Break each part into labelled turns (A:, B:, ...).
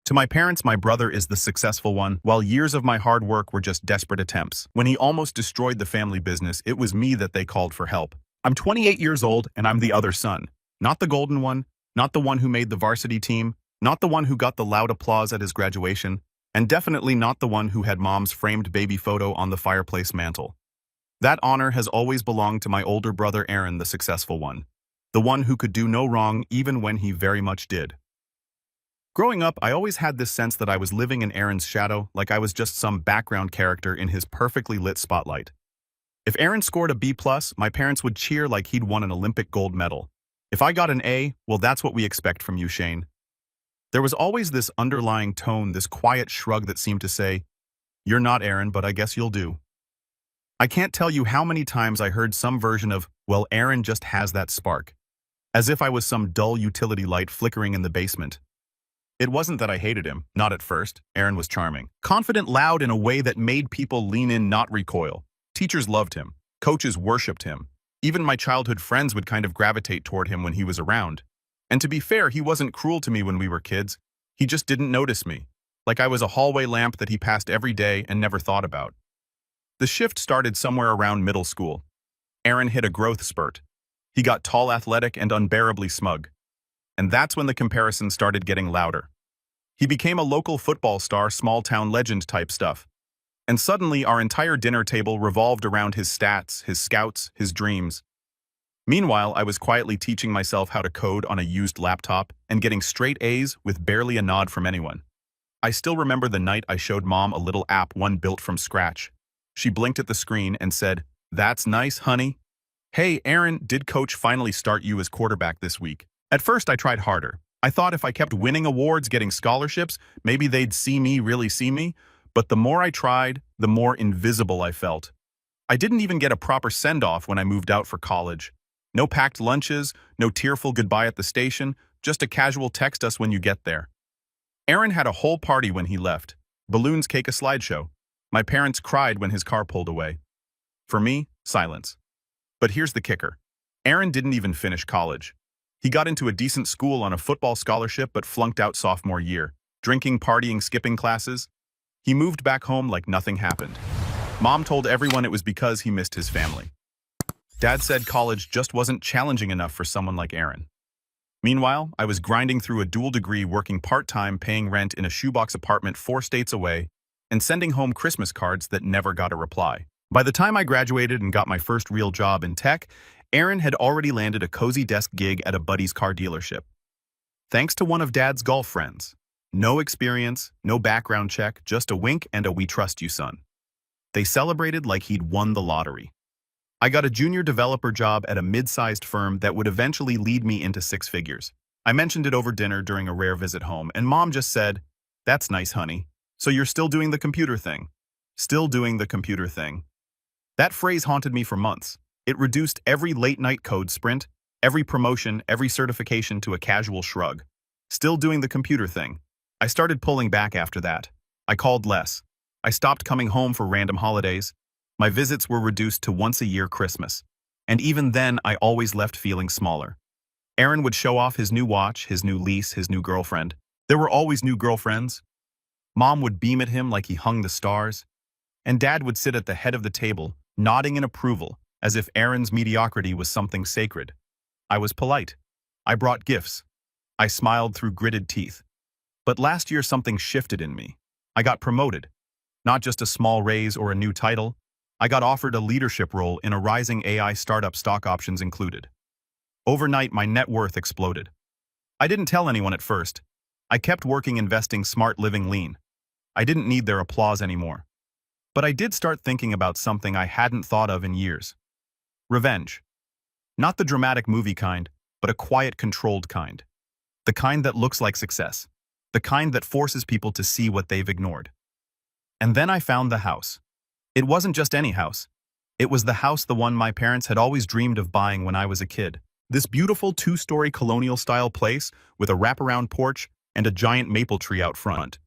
A: To my parents, my brother is the successful one, while years of my hard work were just desperate attempts. When he almost destroyed the family business, it was me that they called for help. I'm 28 years old, and I'm the other son. Not the golden one, not the one who made the varsity team, not the one who got the loud applause at his graduation, and definitely not the one who had mom's framed baby photo on the fireplace mantle. That honor has always belonged to my older brother Aaron, the successful one. The one who could do no wrong even when he very much did. Growing up, I always had this sense that I was living in Aaron's shadow, like I was just some background character in his perfectly lit spotlight. If Aaron scored a B+, my parents would cheer like he'd won an Olympic gold medal. If I got an A, well, that's what we expect from you, Shane. There was always this underlying tone, this quiet shrug that seemed to say, "You're not Aaron, but I guess you'll do." I can't tell you how many times I heard some version of, "Well, Aaron just has that spark," as if I was some dull utility light flickering in the basement. It wasn't that I hated him, not at first. Aaron was charming. Confident, loud in a way that made people lean in, not recoil. Teachers loved him. Coaches worshipped him. Even my childhood friends would kind of gravitate toward him when he was around. And to be fair, he wasn't cruel to me when we were kids. He just didn't notice me. Like I was a hallway lamp that he passed every day and never thought about. The shift started somewhere around middle school. Aaron hit a growth spurt. He got tall, athletic, and unbearably smug. And that's when the comparisons started getting louder. He became a local football star, small-town legend type stuff. And suddenly our entire dinner table revolved around his stats, his scouts, his dreams. Meanwhile, I was quietly teaching myself how to code on a used laptop and getting straight A's with barely a nod from anyone. I still remember the night I showed Mom a little app one built from scratch. She blinked at the screen and said, "That's nice, honey." "Hey, Aaron, did coach finally start you as quarterback this week?" At first, I tried harder. I thought if I kept winning awards, getting scholarships, maybe they'd really see me. But the more I tried, the more invisible I felt. I didn't even get a proper send-off when I moved out for college. No packed lunches, no tearful goodbye at the station, just a casual text us when you get there. Aaron had a whole party when he left. Balloons, cake, a slideshow. My parents cried when his car pulled away. For me, silence. But here's the kicker. Aaron didn't even finish college. He got into a decent school on a football scholarship but flunked out sophomore year. Drinking, partying, skipping classes. He moved back home like nothing happened. Mom told everyone it was because he missed his family. Dad said college just wasn't challenging enough for someone like Aaron. Meanwhile, I was grinding through a dual degree, working part-time, paying rent in a shoebox apartment 4 states away, and sending home Christmas cards that never got a reply. By the time I graduated and got my first real job in tech, Aaron had already landed a cozy desk gig at a buddy's car dealership. Thanks to one of Dad's golf friends. No experience, no background check, just a wink and a "we trust you, son." They celebrated like he'd won the lottery. I got a junior developer job at a mid-sized firm that would eventually lead me into 6 figures. I mentioned it over dinner during a rare visit home, and Mom just said, "That's nice, honey. So you're still doing the computer thing." Still doing the computer thing. That phrase haunted me for months. It reduced every late-night code sprint, every promotion, every certification to a casual shrug. Still doing the computer thing. I started pulling back after that. I called less. I stopped coming home for random holidays. My visits were reduced to once-a-year Christmas. And even then, I always left feeling smaller. Aaron would show off his new watch, his new lease, his new girlfriend. There were always new girlfriends. Mom would beam at him like he hung the stars. And Dad would sit at the head of the table, nodding in approval, as if Aaron's mediocrity was something sacred. I was polite. I brought gifts. I smiled through gritted teeth. But last year something shifted in me. I got promoted. Not just a small raise or a new title. I got offered a leadership role in a rising AI startup, stock options included. Overnight, my net worth exploded. I didn't tell anyone at first. I kept working, investing, smart, living lean. I didn't need their applause anymore. But I did start thinking about something I hadn't thought of in years. Revenge. Not the dramatic movie kind, but a quiet, controlled kind. The kind that looks like success. The kind that forces people to see what they've ignored. And then I found the house. It wasn't just any house. It was the house, the one my parents had always dreamed of buying when I was a kid. This beautiful 2-story colonial-style place with a wraparound porch and a giant maple tree out front.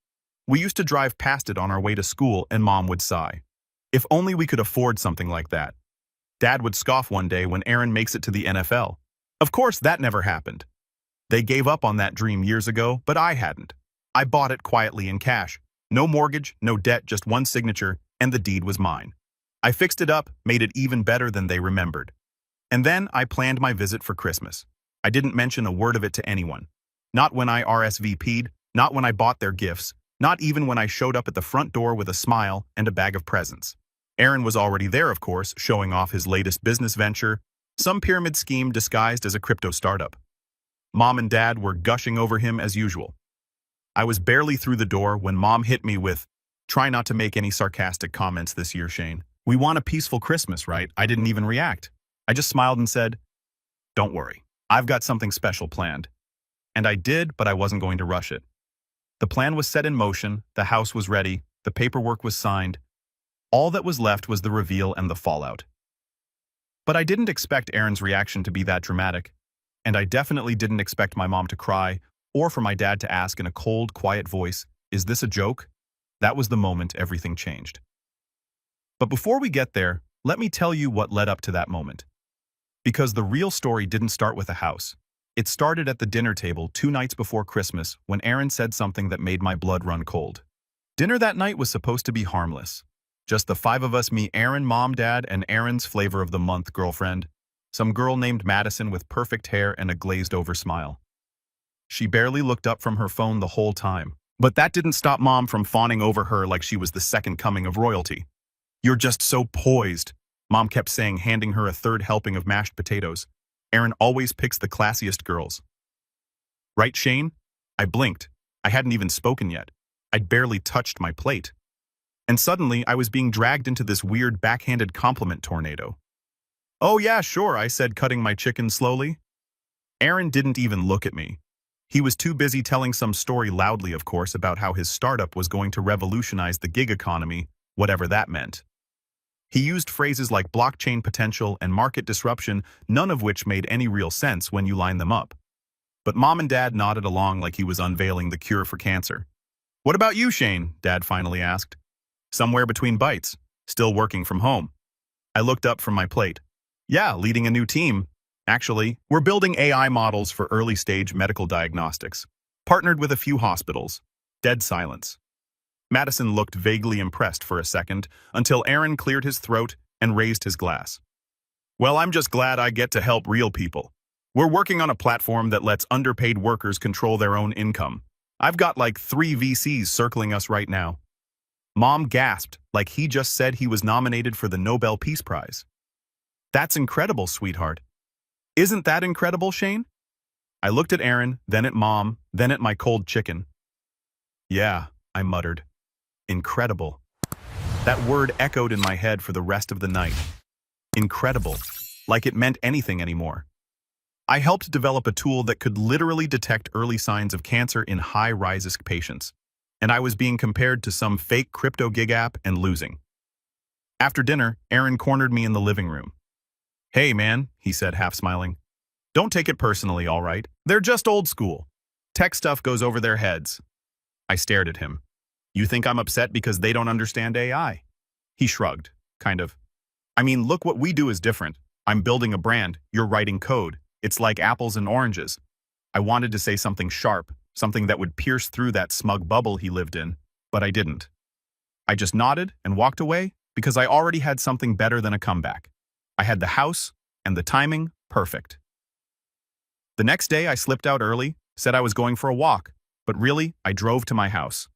A: We used to drive past it on our way to school, and Mom would sigh. If only we could afford something like that. Dad would scoff one day when Aaron makes it to the NFL. Of course, that never happened. They gave up on that dream years ago, but I hadn't. I bought it quietly in cash. No mortgage, no debt, just one signature, and the deed was mine. I fixed it up, made it even better than they remembered. And then I planned my visit for Christmas. I didn't mention a word of it to anyone. Not when I RSVP'd, not when I bought their gifts, not even when I showed up at the front door with a smile and a bag of presents. Aaron was already there, of course, showing off his latest business venture, some pyramid scheme disguised as a crypto startup. Mom and Dad were gushing over him as usual. I was barely through the door when Mom hit me with, "Try not to make any sarcastic comments this year, Shane. We want a peaceful Christmas, right?" I didn't even react. I just smiled and said, "Don't worry, I've got something special planned." And I did, but I wasn't going to rush it. The plan was set in motion, the house was ready, the paperwork was signed. All that was left was the reveal and the fallout. But I didn't expect Aaron's reaction to be that dramatic, and I definitely didn't expect my mom to cry, or for my dad to ask in a cold, quiet voice, "Is this a joke?" That was the moment everything changed. But before we get there, let me tell you what led up to that moment. Because the real story didn't start with a house. It started at the dinner table 2 nights before Christmas when Aaron said something that made my blood run cold. Dinner that night was supposed to be harmless. Just the 5 of us, me, Aaron, Mom, Dad, and Aaron's flavor of the month girlfriend, some girl named Madison with perfect hair and a glazed-over smile. She barely looked up from her phone the whole time. But that didn't stop Mom from fawning over her like she was the second coming of royalty. "You're just so poised," Mom kept saying, handing her a 3rd helping of mashed potatoes. "Aaron always picks the classiest girls." "Right, Shane?" I blinked. I hadn't even spoken yet. I'd barely touched my plate. And suddenly, I was being dragged into this weird backhanded compliment tornado. "Oh yeah, sure," I said, cutting my chicken slowly. Aaron didn't even look at me. He was too busy telling some story loudly, of course, about how his startup was going to revolutionize the gig economy, whatever that meant. He used phrases like blockchain potential and market disruption, none of which made any real sense when you line them up. But Mom and Dad nodded along like he was unveiling the cure for cancer. "What about you, Shane?" Dad finally asked. "Somewhere between bites. Still working from home." I looked up from my plate. "Yeah, leading a new team. Actually, we're building AI models for early-stage medical diagnostics. Partnered with a few hospitals." Dead silence. Madison looked vaguely impressed for a second, until Aaron cleared his throat and raised his glass. "Well, I'm just glad I get to help real people. We're working on a platform that lets underpaid workers control their own income. I've got like 3 VCs circling us right now." Mom gasped, like he just said he was nominated for the Nobel Peace Prize. "That's incredible, sweetheart." "Isn't that incredible, Shane?" I looked at Aaron, then at Mom, then at my cold chicken. "Yeah," I muttered. Incredible. That word echoed in my head for the rest of the night. Incredible. Like it meant anything anymore. I helped develop a tool that could literally detect early signs of cancer in high-risk patients. And I was being compared to some fake crypto gig app and losing. After dinner, Aaron cornered me in the living room. "Hey, man," he said, half smiling. "Don't take it personally, all right? They're just old school. Tech stuff goes over their heads." I stared at him. "You think I'm upset because they don't understand AI?" He shrugged, kind of. "I mean, look, what we do is different. I'm building a brand, you're writing code. It's like apples and oranges." I wanted to say something sharp, something that would pierce through that smug bubble he lived in, but I didn't. I just nodded and walked away because I already had something better than a comeback. I had the house, and the timing, perfect. The next day, I slipped out early, said I was going for a walk, but really, I drove to my house.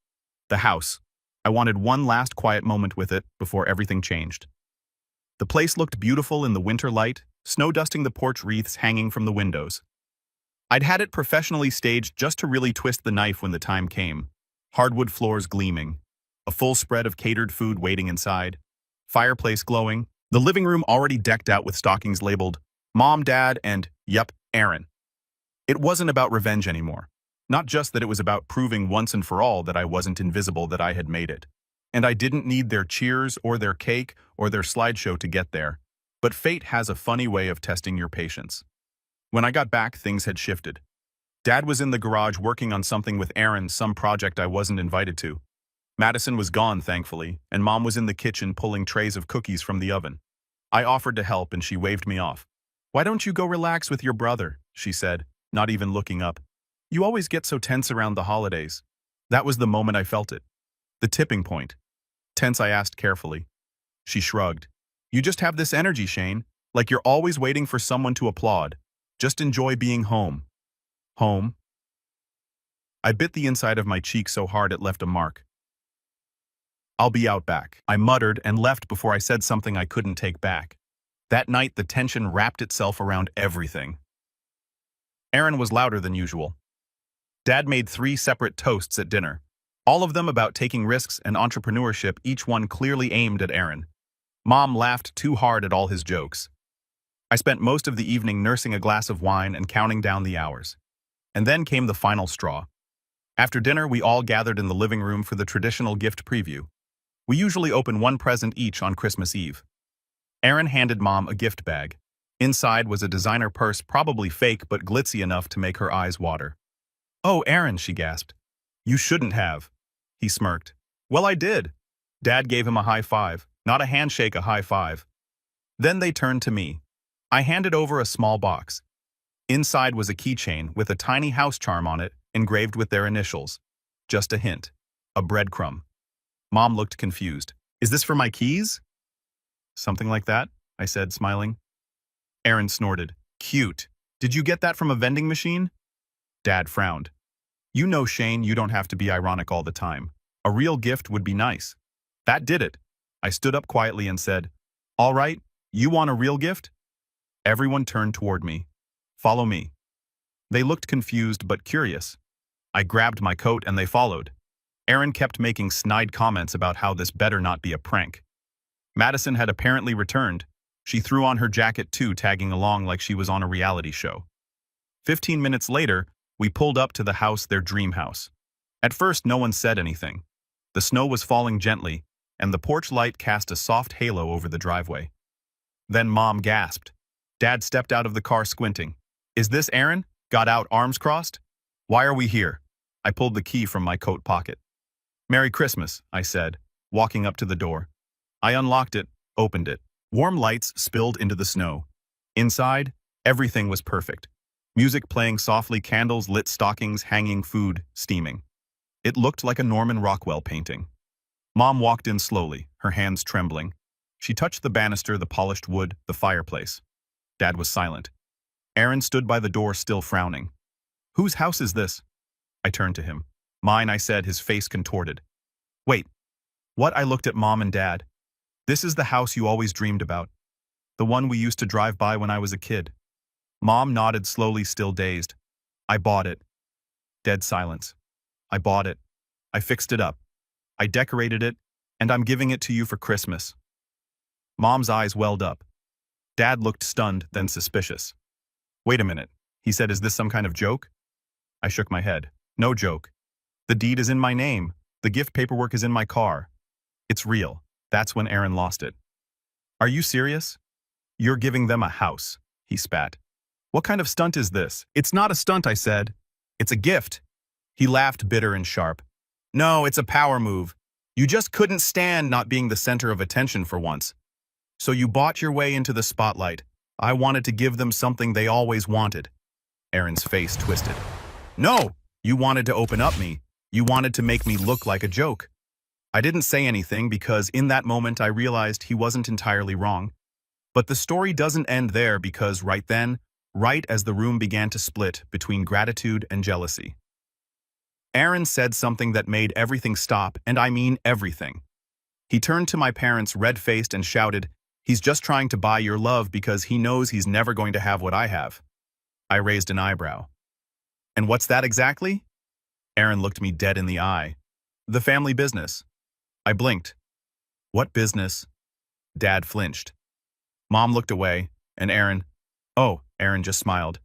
A: The house. I wanted one last quiet moment with it before everything changed. The place looked beautiful in the winter light, snow dusting the porch wreaths hanging from the windows. I'd had it professionally staged just to really twist the knife when the time came. Hardwood floors gleaming, a full spread of catered food waiting inside, fireplace glowing, the living room already decked out with stockings labeled Mom, Dad, and, yep, Aaron. It wasn't about revenge anymore. Not just that it was about proving once and for all that I wasn't invisible, that I had made it. And I didn't need their cheers or their cake or their slideshow to get there. But fate has a funny way of testing your patience. When I got back, things had shifted. Dad was in the garage working on something with Aaron, some project I wasn't invited to. Madison was gone, thankfully, and Mom was in the kitchen pulling trays of cookies from the oven. I offered to help and she waved me off. "Why don't you go relax with your brother?" she said, not even looking up. "You always get so tense around the holidays." That was the moment I felt it. The tipping point. Tense, I asked carefully. She shrugged. You just have this energy, Shane, like you're always waiting for someone to applaud. Just enjoy being home. Home? I bit the inside of my cheek so hard it left a mark. I'll be out back, I muttered and left before I said something I couldn't take back. That night, the tension wrapped itself around everything. Aaron was louder than usual. Dad made 3 separate toasts at dinner, all of them about taking risks and entrepreneurship, each one clearly aimed at Aaron. Mom laughed too hard at all his jokes. I spent most of the evening nursing a glass of wine and counting down the hours. And then came the final straw. After dinner, we all gathered in the living room for the traditional gift preview. We usually open 1 present each on Christmas Eve. Aaron handed Mom a gift bag. Inside was a designer purse, probably fake but glitzy enough to make her eyes water. "Oh, Aaron," she gasped. "You shouldn't have." He smirked. "Well, I did." Dad gave him a high five. Not a handshake, a high five. Then they turned to me. I handed over a small box. Inside was a keychain with a tiny house charm on it, engraved with their initials. Just a hint. A breadcrumb. Mom looked confused. "Is this for my keys?" "Something like that," I said, smiling. Aaron snorted. "Cute. Did you get that from a vending machine?" Dad frowned. "You know, Shane, you don't have to be ironic all the time. A real gift would be nice." That did it. I stood up quietly and said, "All right, you want a real gift?" Everyone turned toward me. "Follow me." They looked confused but curious. I grabbed my coat and they followed. Aaron kept making snide comments about how this better not be a prank. Madison had apparently returned. She threw on her jacket too, tagging along like she was on a reality show. 15 minutes later, we pulled up to the house, their dream house. At first, no one said anything. The snow was falling gently, and the porch light cast a soft halo over the driveway. Then Mom gasped. Dad stepped out of the car squinting. "Is this Aaron?" Got out, arms crossed. "Why are we here?" I pulled the key from my coat pocket. "Merry Christmas," I said, walking up to the door. I unlocked it, opened it. Warm lights spilled into the snow. Inside, everything was perfect. Music playing softly, candles lit, stockings hanging, food steaming. It looked like a Norman Rockwell painting. Mom walked in slowly, her hands trembling. She touched the banister, the polished wood, the fireplace. Dad was silent. Aaron stood by the door, still frowning. "Whose house is this?" I turned to him. "Mine," I said, his face contorted. "Wait. What?" I looked at Mom and Dad. "This is the house you always dreamed about. The one we used to drive by when I was a kid." Mom nodded slowly, still dazed. "I bought it." Dead silence. "I bought it. I fixed it up. I decorated it, and I'm giving it to you for Christmas." Mom's eyes welled up. Dad looked stunned, then suspicious. "Wait a minute," he said, "is this some kind of joke?" I shook my head. "No joke. The deed is in my name. The gift paperwork is in my car. It's real." That's when Aaron lost it. "Are you serious? You're giving them a house," he spat. "What kind of stunt is this?" "It's not a stunt," I said. "It's a gift." He laughed, bitter and sharp. "No, it's a power move. You just couldn't stand not being the center of attention for once. So you bought your way into the spotlight. I wanted to give them something they always wanted." Aaron's face twisted. "No, you wanted to open up me. You wanted to make me look like a joke." I didn't say anything because in that moment I realized he wasn't entirely wrong. But the story doesn't end there, because right then, right as the room began to split between gratitude and jealousy, Aaron said something that made everything stop, and I mean everything. He turned to my parents, red-faced, and shouted, "He's just trying to buy your love because he knows he's never going to have what I have." I raised an eyebrow. "And what's that exactly?" Aaron looked me dead in the eye. "The family business." I blinked. "What business?" Dad flinched. Mom looked away, and Aaron, "Oh," Aaron just smiled.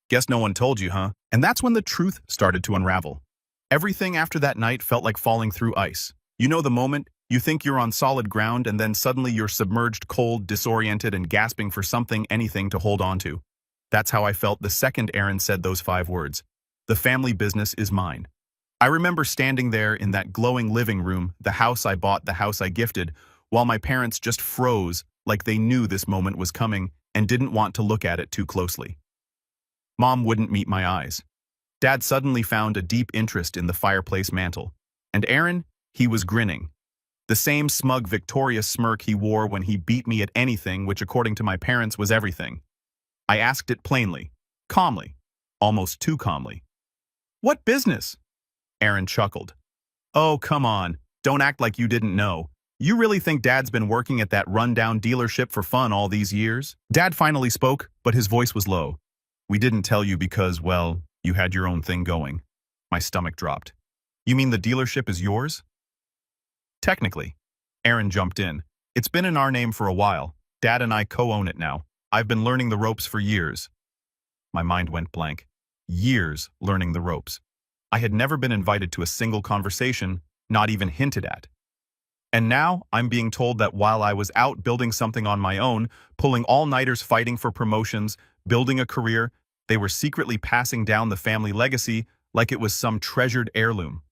A: "Guess no one told you, huh?" And that's when the truth started to unravel. Everything after that night felt like falling through ice. You know the moment you think you're on solid ground, and then suddenly you're submerged, cold, disoriented, and gasping for something, anything to hold on to. That's how I felt the second Aaron said those 5 words. The family business is mine. I remember standing there in that glowing living room, the house I bought, the house I gifted, while my parents just froze like they knew this moment was coming and didn't want to look at it too closely. Mom wouldn't meet my eyes. Dad suddenly found a deep interest in the fireplace mantle. And Aaron, he was grinning. The same smug, victorious smirk he wore when he beat me at anything which, according to my parents, was everything. I asked it plainly, calmly, almost too calmly. "What business?" Aaron chuckled. "Oh, come on. Don't act like you didn't know. You really think Dad's been working at that rundown dealership for fun all these years?" Dad finally spoke, but his voice was low. "We didn't tell you because, well, you had your own thing going." My stomach dropped. "You mean the dealership is yours?" "Technically." Aaron jumped in. "It's been in our name for a while. Dad and I co-own it now. I've been learning the ropes for years." My mind went blank. Years learning the ropes. I had never been invited to a single conversation, not even hinted at. And now I'm being told that while I was out building something on my own, pulling all-nighters fighting for promotions, building a career, they were secretly passing down the family legacy like it was some treasured heirloom.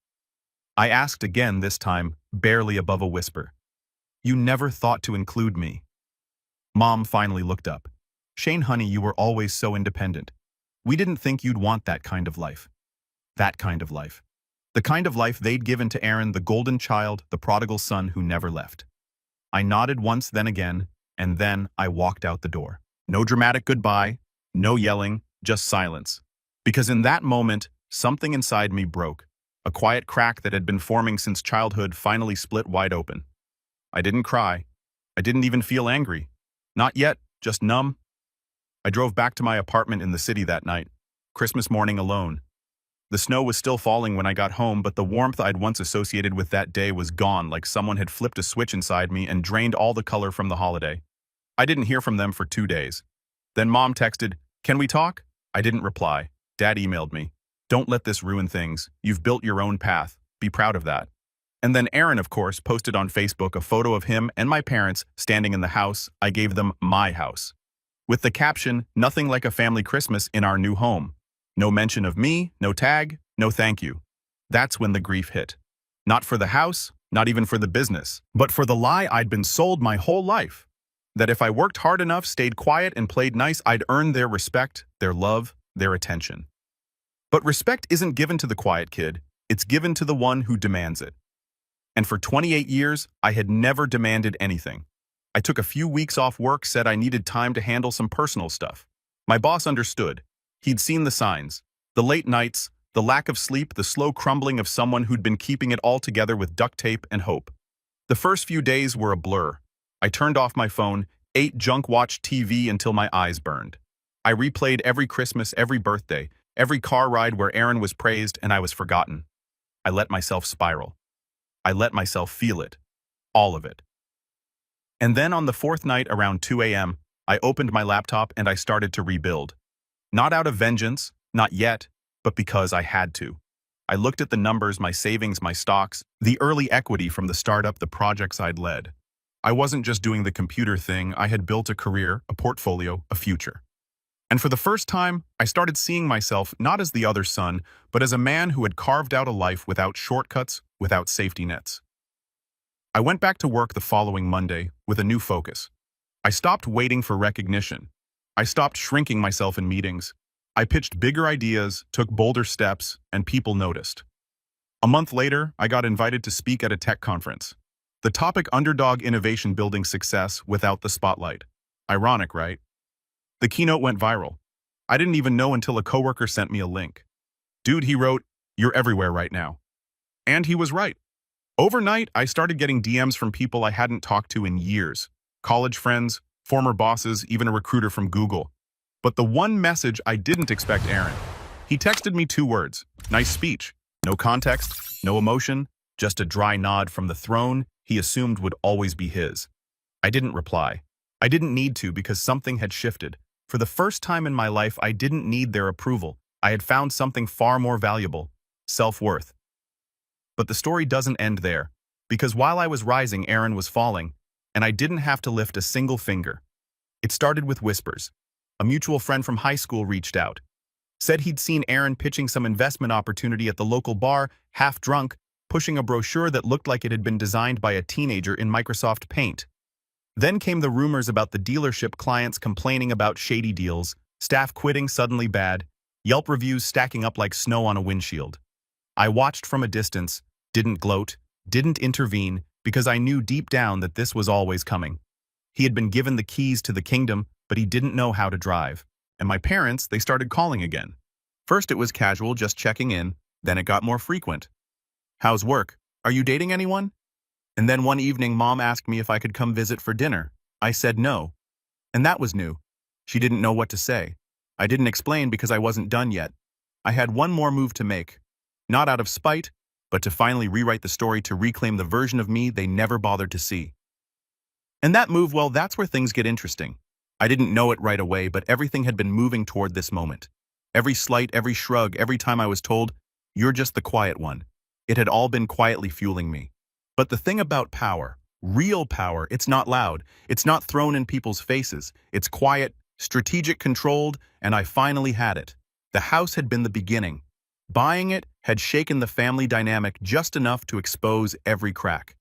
A: I asked again this time, barely above a whisper. "You never thought to include me?" Mom finally looked up. "Shane, honey, you were always so independent. We didn't think you'd want that kind of life." That kind of life. The kind of life they'd given to Aaron, the golden child, the prodigal son who never left. I nodded once, then again, and then I walked out the door. No dramatic goodbye, no yelling, just silence. Because in that moment, something inside me broke. A quiet crack that had been forming since childhood finally split wide open. I didn't cry. I didn't even feel angry. Not yet, just numb. I drove back to my apartment in the city that night, Christmas morning alone. The snow was still falling when I got home, but the warmth I'd once associated with that day was gone, like someone had flipped a switch inside me and drained all the color from the holiday. I didn't hear from them for 2 days. Then Mom texted, "Can we talk?" I didn't reply. Dad emailed me, "Don't let this ruin things. You've built your own path. Be proud of that." And then Aaron, of course, posted on Facebook a photo of him and my parents standing in the house I gave them, my house. With the caption, "Nothing like a family Christmas in our new home." No mention of me, no tag, no thank you. That's when the grief hit. Not for the house, not even for the business, but for the lie I'd been sold my whole life. That if I worked hard enough, stayed quiet, and played nice, I'd earn their respect, their love, their attention. But respect isn't given to the quiet kid, it's given to the one who demands it. And for 28 years, I had never demanded anything. I took a few weeks off work, said I needed time to handle some personal stuff. My boss understood. He'd seen the signs, the late nights, the lack of sleep, the slow crumbling of someone who'd been keeping it all together with duct tape and hope. The first few days were a blur. I turned off my phone, ate junk-watched TV until my eyes burned. I replayed every Christmas, every birthday, every car ride where Aaron was praised and I was forgotten. I let myself spiral. I let myself feel it. All of it. And then on the fourth night around 2 a.m., I opened my laptop and I started to rebuild. Not out of vengeance, not yet, but because I had to. I looked at the numbers, my savings, my stocks, the early equity from the startup, the projects I'd led. I wasn't just doing the computer thing, I had built a career, a portfolio, a future. And for the first time, I started seeing myself not as the other son, but as a man who had carved out a life without shortcuts, without safety nets. I went back to work the following Monday with a new focus. I stopped waiting for recognition. I stopped shrinking myself in meetings. I pitched bigger ideas, took bolder steps, and people noticed. A month later, I got invited to speak at a tech conference. The topic: underdog innovation building success without the spotlight. Ironic, right? The keynote went viral. I didn't even know until a coworker sent me a link. "Dude," he wrote, "you're everywhere right now." And he was right. Overnight, I started getting DMs from people I hadn't talked to in years. College friends, former bosses, even a recruiter from Google. But the one message I didn't expect: Aaron. He texted me 2 words, "Nice speech." No context, no emotion, just a dry nod from the throne he assumed would always be his. I didn't reply. I didn't need to, because something had shifted. For the first time in my life, I didn't need their approval. I had found something far more valuable: self-worth. But the story doesn't end there, because while I was rising, Aaron was falling, and I didn't have to lift a single finger. It started with whispers. A mutual friend from high school reached out, said he'd seen Aaron pitching some investment opportunity at the local bar, half drunk, pushing a brochure that looked like it had been designed by a teenager in Microsoft Paint. Then came the rumors about the dealership, clients complaining about shady deals, staff quitting suddenly bad, Yelp reviews stacking up like snow on a windshield. I watched from a distance, didn't gloat, didn't intervene, because I knew deep down that this was always coming. He had been given the keys to the kingdom, but he didn't know how to drive. And my parents, they started calling again. First it was casual, just checking in, then it got more frequent. How's work? Are you dating anyone? And then one evening, Mom asked me if I could come visit for dinner. I said no. And that was new. She didn't know what to say. I didn't explain because I wasn't done yet. I had one more move to make. Not out of spite, but to finally rewrite the story to reclaim the version of me they never bothered to see. And that move, well, that's where things get interesting. I didn't know it right away, but everything had been moving toward this moment. Every slight, every shrug, every time I was told, "You're just the quiet one." It had all been quietly fueling me. But the thing about power, real power, it's not loud. It's not thrown in people's faces. It's quiet, strategic, controlled, and I finally had it. The house had been the beginning. Buying it had shaken the family dynamic just enough to expose every crack.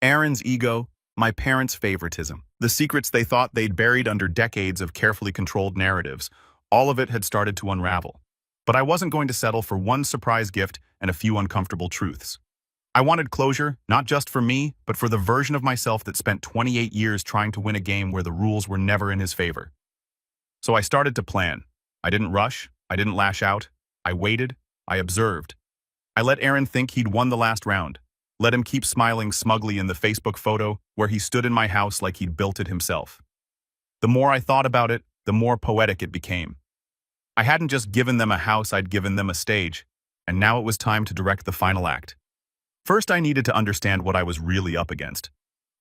A: Aaron's ego, my parents' favoritism, the secrets they thought they'd buried under decades of carefully controlled narratives, all of it had started to unravel. But I wasn't going to settle for one surprise gift and a few uncomfortable truths. I wanted closure, not just for me, but for the version of myself that spent 28 years trying to win a game where the rules were never in his favor. So I started to plan. I didn't rush. I didn't lash out. I waited. I observed. I let Aaron think he'd won the last round. Let him keep smiling smugly in the Facebook photo where he stood in my house like he'd built it himself. The more I thought about it, the more poetic it became. I hadn't just given them a house, I'd given them a stage. And now it was time to direct the final act. First, I needed to understand what I was really up against.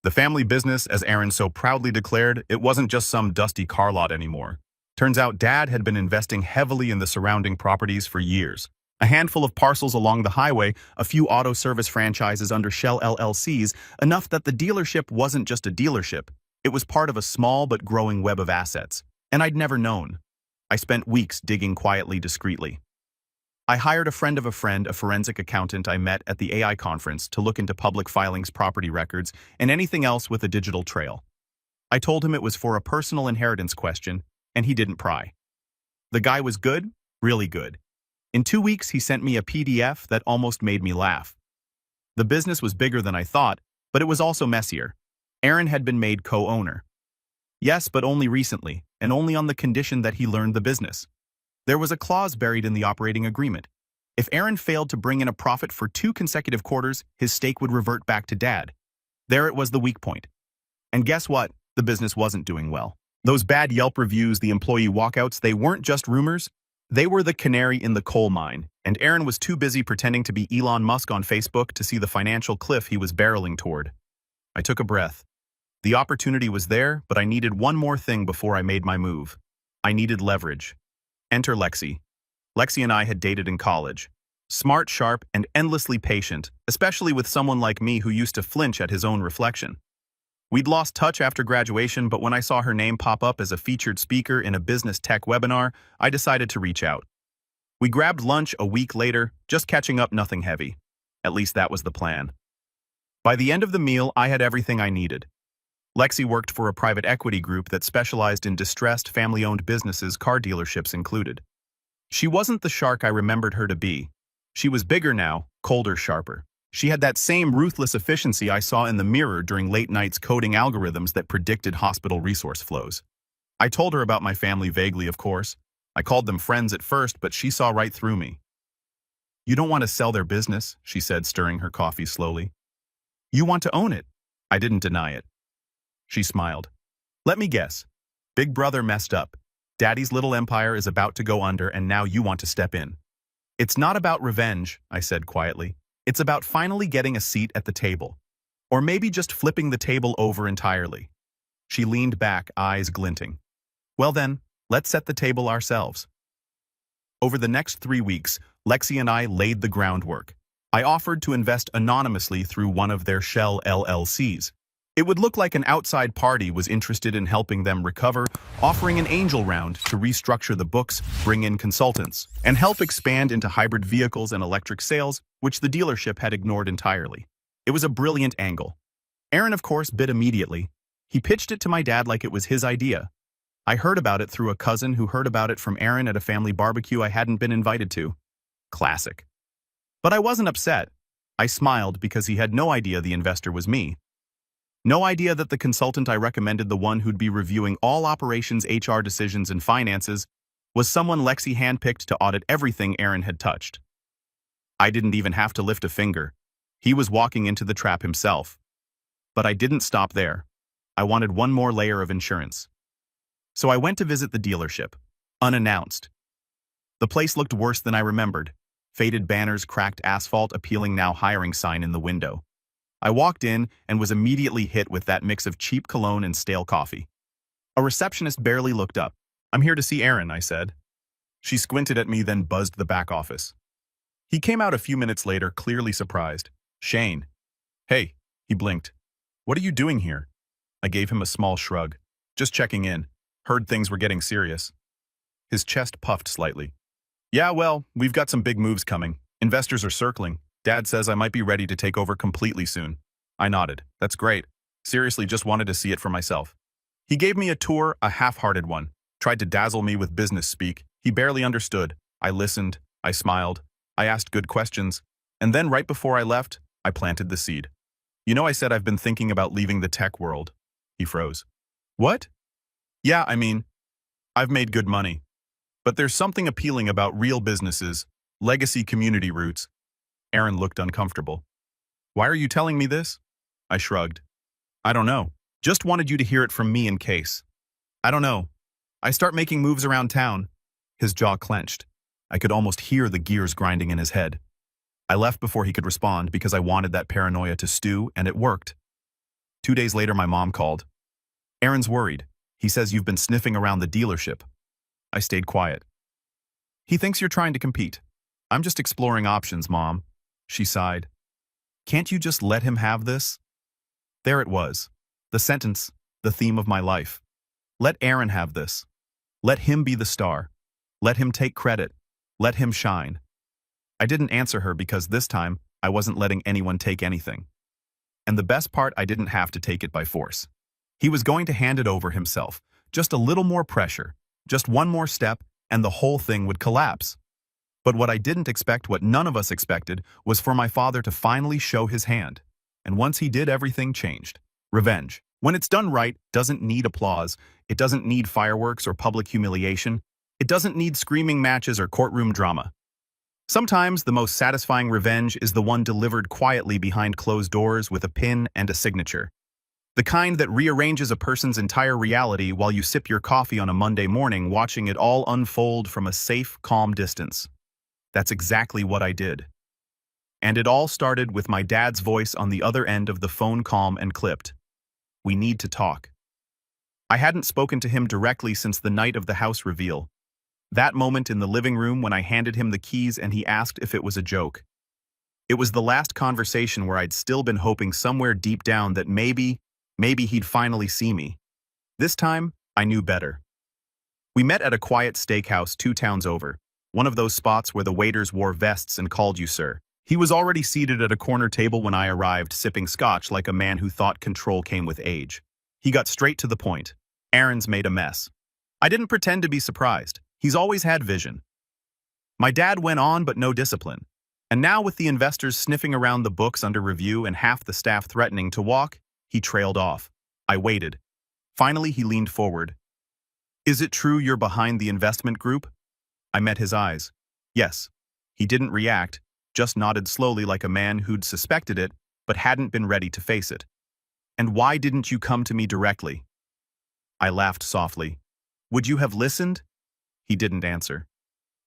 A: The family business, as Aaron so proudly declared, it wasn't just some dusty car lot anymore. Turns out Dad had been investing heavily in the surrounding properties for years. A handful of parcels along the highway, a few auto service franchises under shell LLCs, enough that the dealership wasn't just a dealership. It was part of a small but growing web of assets. And I'd never known. I spent weeks digging quietly, discreetly. I hired a friend of a friend, a forensic accountant I met at the AI conference, to look into public filings, property records, and anything else with a digital trail. I told him it was for a personal inheritance question, and he didn't pry. The guy was good, really good. In 2 weeks, he sent me a PDF that almost made me laugh. The business was bigger than I thought, but it was also messier. Aaron had been made co-owner. Yes, but only recently, and only on the condition that he learned the business. There was a clause buried in the operating agreement. If Aaron failed to bring in a profit for 2 consecutive quarters, his stake would revert back to Dad. There it was, the weak point. And guess what? The business wasn't doing well. Those bad Yelp reviews, the employee walkouts, they weren't just rumors. They were the canary in the coal mine, and Aaron was too busy pretending to be Elon Musk on Facebook to see the financial cliff he was barreling toward. I took a breath. The opportunity was there, but I needed one more thing before I made my move. I needed leverage. Enter Lexi. Lexi and I had dated in college. Smart, sharp, and endlessly patient, especially with someone like me who used to flinch at his own reflection. We'd lost touch after graduation, but when I saw her name pop up as a featured speaker in a business tech webinar, I decided to reach out. We grabbed lunch a week later, just catching up, nothing heavy. At least that was the plan. By the end of the meal, I had everything I needed. Lexi worked for a private equity group that specialized in distressed family-owned businesses, car dealerships included. She wasn't the shark I remembered her to be. She was bigger now, colder, sharper. She had that same ruthless efficiency I saw in the mirror during late nights coding algorithms that predicted hospital resource flows. I told her about my family vaguely, of course. I called them friends at first, but she saw right through me. "You don't want to sell their business," she said, stirring her coffee slowly. "You want to own it." I didn't deny it. She smiled. "Let me guess. Big brother messed up. Daddy's little empire is about to go under, and now you want to step in." "It's not about revenge," I said quietly. "It's about finally getting a seat at the table. Or maybe just flipping the table over entirely." She leaned back, eyes glinting. "Well then, let's set the table ourselves." Over the next 3 weeks, Lexi and I laid the groundwork. I offered to invest anonymously through one of their shell LLCs. It would look like an outside party was interested in helping them recover, offering an angel round to restructure the books, bring in consultants, and help expand into hybrid vehicles and electric sales, which the dealership had ignored entirely. It was a brilliant angle. Aaron, of course, bid immediately. He pitched it to my dad like it was his idea. I heard about it through a cousin who heard about it from Aaron at a family barbecue I hadn't been invited to. Classic. But I wasn't upset. I smiled because he had no idea the investor was me. No idea that the consultant I recommended, the one who'd be reviewing all operations, HR decisions, and finances, was someone Lexi handpicked to audit everything Aaron had touched. I didn't even have to lift a finger. He was walking into the trap himself. But I didn't stop there. I wanted one more layer of insurance. So I went to visit the dealership, unannounced. The place looked worse than I remembered. Faded banners, cracked asphalt, appealing now hiring sign in the window. I walked in and was immediately hit with that mix of cheap cologne and stale coffee. A receptionist barely looked up. "I'm here to see Aaron," I said. She squinted at me, then buzzed the back office. He came out a few minutes later, clearly surprised. "Shane." "Hey," he blinked. "What are you doing here?" I gave him a small shrug. "Just checking in. Heard things were getting serious." His chest puffed slightly. "Yeah, well, we've got some big moves coming. Investors are circling. Dad says I might be ready to take over completely soon." I nodded. "That's great. Seriously, just wanted to see it for myself." He gave me a tour, a half-hearted one. Tried to dazzle me with business speak. He barely understood. I listened. I smiled. I asked good questions. And then right before I left, I planted the seed. "You know, I said I've been thinking about leaving the tech world." He froze. "What?" "Yeah, I mean, I've made good money. But there's something appealing about real businesses, legacy community roots." Aaron looked uncomfortable. "Why are you telling me this?" I shrugged. "I don't know. Just wanted you to hear it from me in case. I don't know. I start making moves around town." His jaw clenched. I could almost hear the gears grinding in his head. I left before he could respond because I wanted that paranoia to stew, and it worked. 2 days later, my mom called. "Aaron's worried. He says you've been sniffing around the dealership." I stayed quiet. "He thinks you're trying to compete." "I'm just exploring options, Mom." She sighed. "Can't you just let him have this?" There it was. The sentence, the theme of my life. Let Aaron have this. Let him be the star. Let him take credit. Let him shine. I didn't answer her because this time I wasn't letting anyone take anything. And the best part, I didn't have to take it by force. He was going to hand it over himself. Just a little more pressure. Just one more step, and the whole thing would collapse. But what I didn't expect, what none of us expected, was for my father to finally show his hand. And once he did, everything changed. Revenge. When it's done right, doesn't need applause. It doesn't need fireworks or public humiliation. It doesn't need screaming matches or courtroom drama. Sometimes the most satisfying revenge is the one delivered quietly behind closed doors with a pin and a signature. The kind that rearranges a person's entire reality while you sip your coffee on a Monday morning, watching it all unfold from a safe, calm distance. That's exactly what I did. And it all started with my dad's voice on the other end of the phone, calm and clipped. "We need to talk." I hadn't spoken to him directly since the night of the house reveal. That moment in the living room when I handed him the keys and he asked if it was a joke. It was the last conversation where I'd still been hoping somewhere deep down that maybe he'd finally see me. This time, I knew better. We met at a quiet steakhouse 2 towns over, one of those spots where the waiters wore vests and called you sir. He was already seated at a corner table when I arrived, sipping scotch like a man who thought control came with age. He got straight to the point. "Aaron's made a mess." I didn't pretend to be surprised. He's always had vision. My dad went on, but no discipline. And now with the investors sniffing around the books under review and half the staff threatening to walk, he trailed off. I waited. Finally, he leaned forward. "Is it true you're behind the investment group?" I met his eyes. Yes. He didn't react, just nodded slowly like a man who'd suspected it, but hadn't been ready to face it. "And why didn't you come to me directly?" I laughed softly. "Would you have listened?" He didn't answer.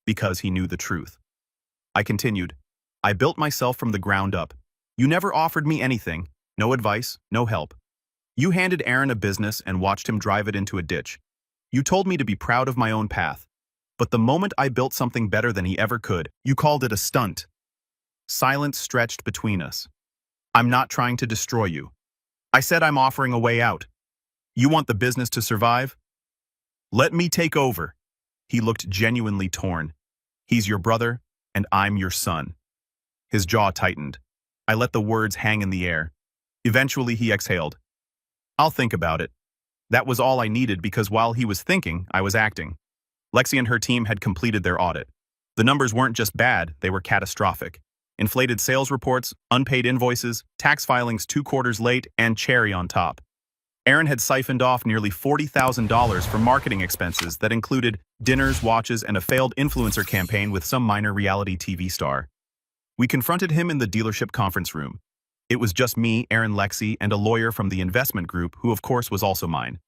A: Because he knew the truth. I continued. "I built myself from the ground up. You never offered me anything, no advice, no help. You handed Aaron a business and watched him drive it into a ditch. You told me to be proud of my own path. But the moment I built something better than he ever could, you called it a stunt." Silence stretched between us. "I'm not trying to destroy you. I said I'm offering a way out. You want the business to survive? Let me take over." He looked genuinely torn. "He's your brother, and I'm your son." His jaw tightened. I let the words hang in the air. Eventually he exhaled. "I'll think about it." That was all I needed because while he was thinking, I was acting. Lexi and her team had completed their audit. The numbers weren't just bad, they were catastrophic. Inflated sales reports, unpaid invoices, tax filings 2 quarters late, and cherry on top. Aaron had siphoned off nearly $40,000 for marketing expenses that included dinners, watches, and a failed influencer campaign with some minor reality TV star. We confronted him in the dealership conference room. It was just me, Aaron, Lexi, and a lawyer from the investment group who of course was also mine.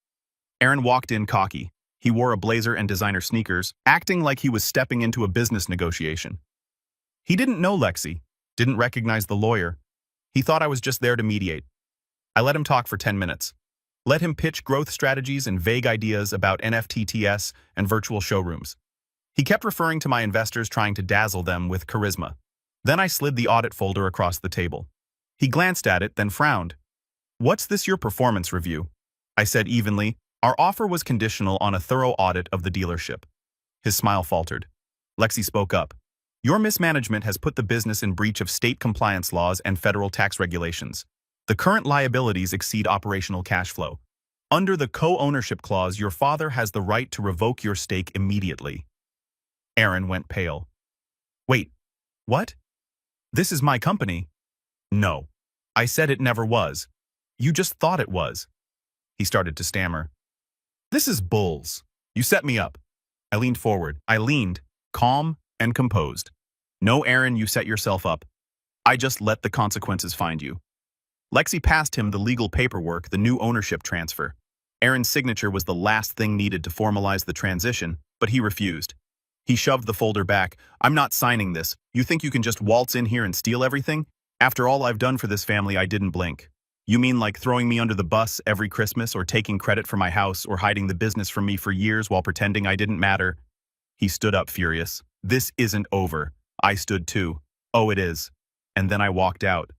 A: Aaron walked in cocky. He wore a blazer and designer sneakers, acting like he was stepping into a business negotiation. He didn't know Lexi, didn't recognize the lawyer. He thought I was just there to mediate. I let him talk for 10 minutes. Let him pitch growth strategies and vague ideas about NFTs and virtual showrooms. He kept referring to my investors, trying to dazzle them with charisma. Then I slid the audit folder across the table. He glanced at it, then frowned. "What's this, your performance review?" I said evenly. Our offer was conditional on a thorough audit of the dealership. His smile faltered. Lexi spoke up. "Your mismanagement has put the business in breach of state compliance laws and federal tax regulations. The current liabilities exceed operational cash flow. Under the co-ownership clause, your father has the right to revoke your stake immediately." Aaron went pale. "Wait, what? This is my company." "No. I said it never was. You just thought it was." He started to stammer. "This is bulls. You set me up." I leaned forward. I leaned, calm and composed. "No, Aaron, you set yourself up. I just let the consequences find you." Lexi passed him the legal paperwork, the new ownership transfer. Aaron's signature was the last thing needed to formalize the transition, but he refused. He shoved the folder back. "I'm not signing this. You think you can just waltz in here and steal everything? After all I've done for this family, I didn't blink. You mean like throwing me under the bus every Christmas, or taking credit for my house, or hiding the business from me for years while pretending I didn't matter?" He stood up furious. "This isn't over." I stood too. "Oh, it is." And then I walked out.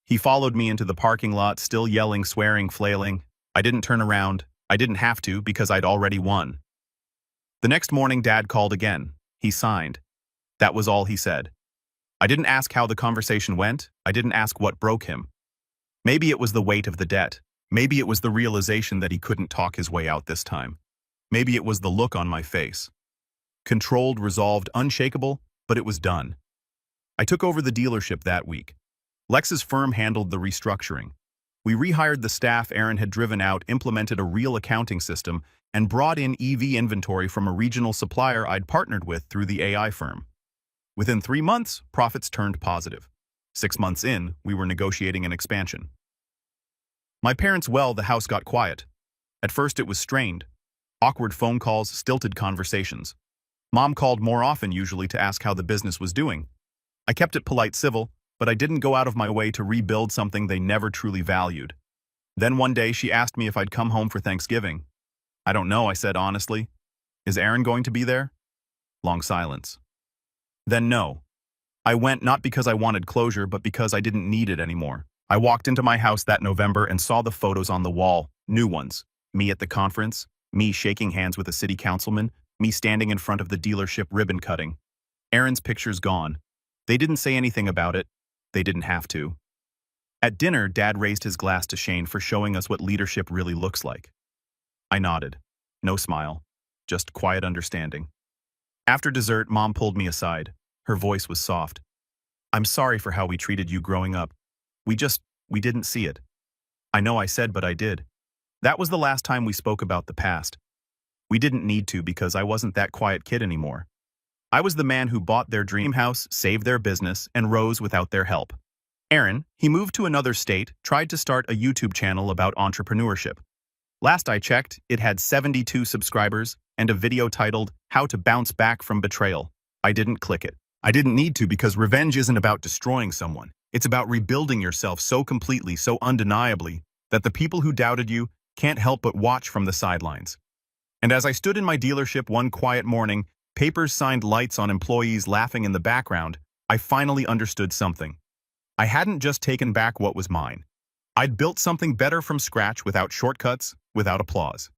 A: He followed me into the parking lot, still yelling, swearing, flailing. I didn't turn around. I didn't have to because I'd already won. The next morning, Dad called again. He signed. That was all he said. I didn't ask how the conversation went. I didn't ask what broke him. Maybe it was the weight of the debt. Maybe it was the realization that he couldn't talk his way out this time. Maybe it was the look on my face. Controlled, resolved, unshakable, but it was done. I took over the dealership that week. Lex's firm handled the restructuring. We rehired the staff Aaron had driven out, implemented a real accounting system, and brought in EV inventory from a regional supplier I'd partnered with through the AI firm. Within 3 months, profits turned positive. 6 months in, we were negotiating an expansion. My parents' the house got quiet. At first it was strained. Awkward phone calls, stilted conversations. Mom called more often usually to ask how the business was doing. I kept it polite, civil, but I didn't go out of my way to rebuild something they never truly valued. Then one day she asked me if I'd come home for Thanksgiving. "I don't know," I said honestly. "Is Aaron going to be there?" Long silence. Then no. I went not because I wanted closure, but because I didn't need it anymore. I walked into my house that November and saw the photos on the wall, new ones. Me at the conference, me shaking hands with a city councilman, me standing in front of the dealership ribbon cutting. Aaron's pictures gone. They didn't say anything about it. They didn't have to. At dinner, Dad raised his glass to Shane for showing us what leadership really looks like. I nodded. No smile. Just quiet understanding. After dessert, Mom pulled me aside. Her voice was soft. "I'm sorry for how we treated you growing up. We didn't see it." I know I said, but I did. That was the last time we spoke about the past. We didn't need to because I wasn't that quiet kid anymore. I was the man who bought their dream house, saved their business, and rose without their help. Aaron, he moved to another state, tried to start a YouTube channel about entrepreneurship. Last I checked, it had 72 subscribers and a video titled, "How to Bounce Back from Betrayal." I didn't click it. I didn't need to because revenge isn't about destroying someone. It's about rebuilding yourself so completely, so undeniably, that the people who doubted you can't help but watch from the sidelines. And as I stood in my dealership one quiet morning, papers signed, lights on, employees laughing in the background, I finally understood something. I hadn't just taken back what was mine. I'd built something better from scratch, without shortcuts, without applause.